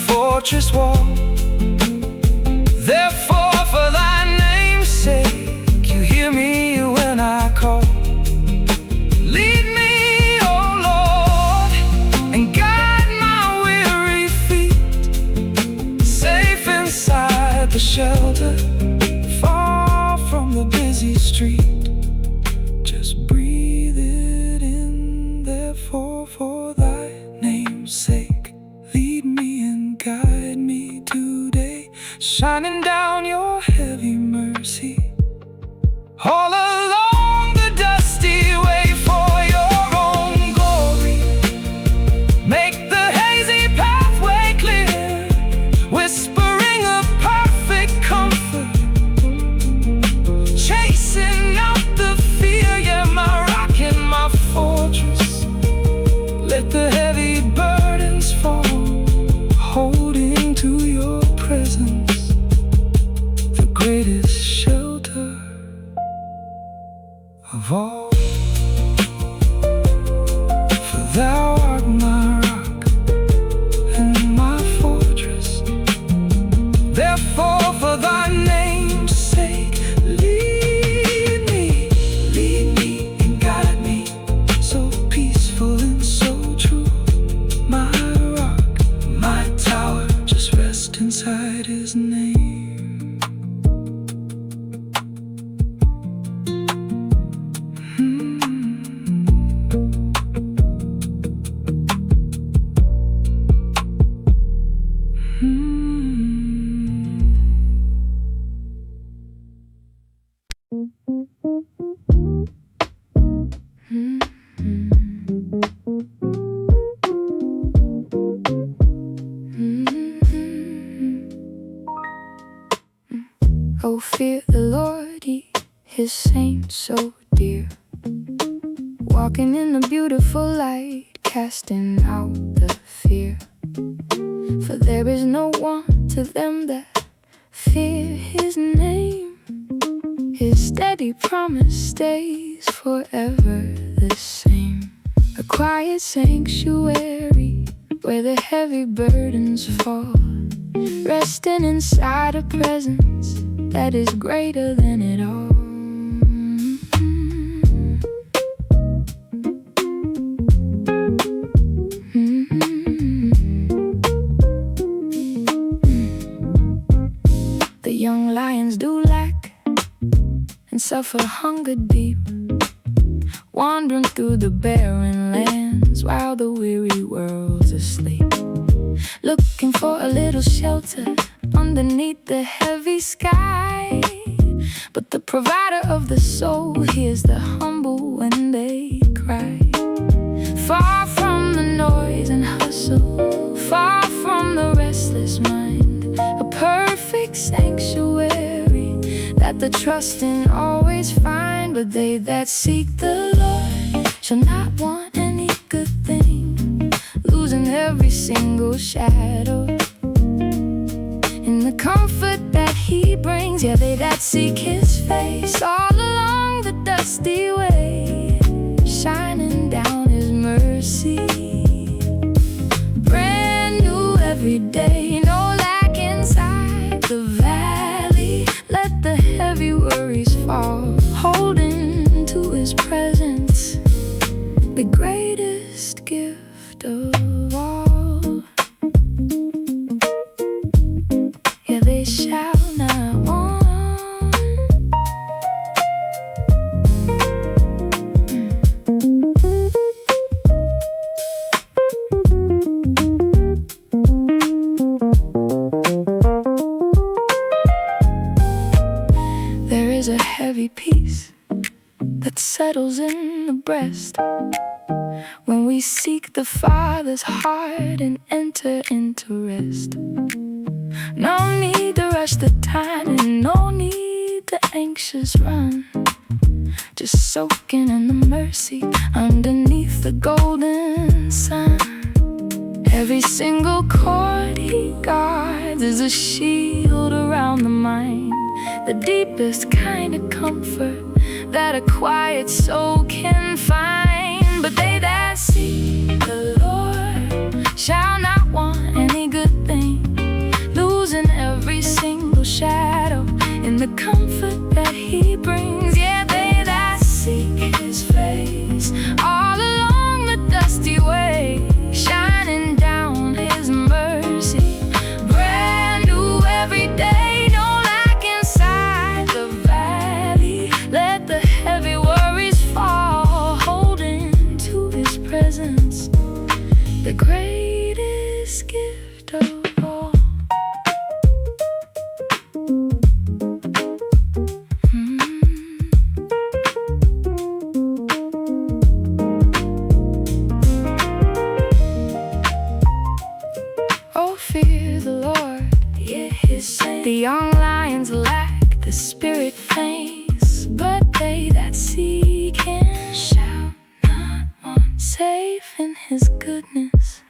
Fortress wall. Therefore, for thy name's sake, you hear me when I call. Lead me, oh Lord, and guide my weary feet, safe inside the shelter, far from the busy street. Just breathe it in. Therefore, for thy name's sake, lead me and guide me today, shining down your heavy mercy all along the dusty way. For your own glory, make the hazy pathway clear, whispering a perfect comfort, chasing out the fear. Yeah, my rock and my fortress, let the heavy burdens fall, holding to your presence, the greatest shelter of all. For thou art my rock and my fortress. Therefore, for thy name's sake, lead me and guide me, so peaceful and so true. My tower, just rest inside his name. Oh, fear the Lord, ye his saints so dear, walking in the beautiful light, casting out the fear. For there is no want to them that fear his name. His steady promise stays forever the same. A quiet sanctuary where the heavy burdens fall, resting inside a presence that is greater than it all. The young lions do lack and suffer hunger deep, wandering through the barren lands while the weary world's asleep, looking for a little shelter underneath the heavy sky. But the provider of the soul hears the humble when they cry. Far from the noise and hustle, far from the restless mind, a perfect sanctuary that the trusting always find. But they that seek the Lord shall not want any good thing, losing every single shadow in the comfort that he brings. Yeah, they that seek his face all along the dusty way, shining down his mercy, brand new every day, no lack inside the valley. Let the heavy worries fall, holding to his presence, the greatest gift of all. Yeah, they shall not want. There is a heavy peace that settles in the breast when we seek the Father's heart and enter into rest. No need to rush the time and no need to anxious run, just soaking in the mercy underneath the golden sun. Every single chord he guards is a shield around the mind, the deepest kind of comfort that a quiet soul can find. But they that seek the Lord shall not want any good thing, losing every single shadow in the comfort that he brings. Yeah, they that seek his face all along the dusty way, shining down his mercy, brand new every day, no lack inside the valley. Let the heavy worries fall, holding to his presence, the greatest gift of all. Oh, fear the Lord, yeah, his saints. The young lions lack, the spirit faints, but they that seek him shall not want. Safe in his goodness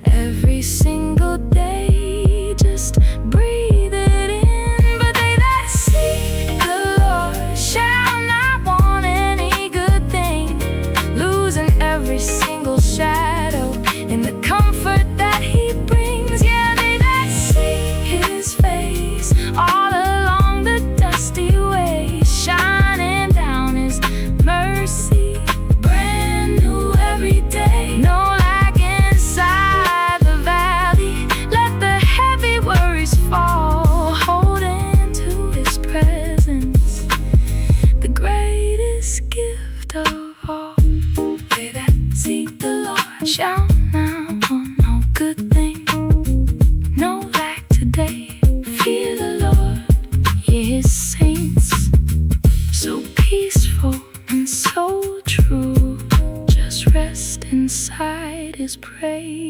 every single day, just breathe it in. But they that seek the Lord shall not want any good thing, losing every single shadow in the comfort that he brings. Yeah, they that seek his face all along the dusty way, shining down his mercy, brand new every day, no lack inside the valley. Let the heavy worries fall, holding to his presence, the greatest gift of all. They that seek the Lord shall not want no good thing, no lack today. Fear the Lord, ye his saints, so peaceful and so true, just rest inside his praise.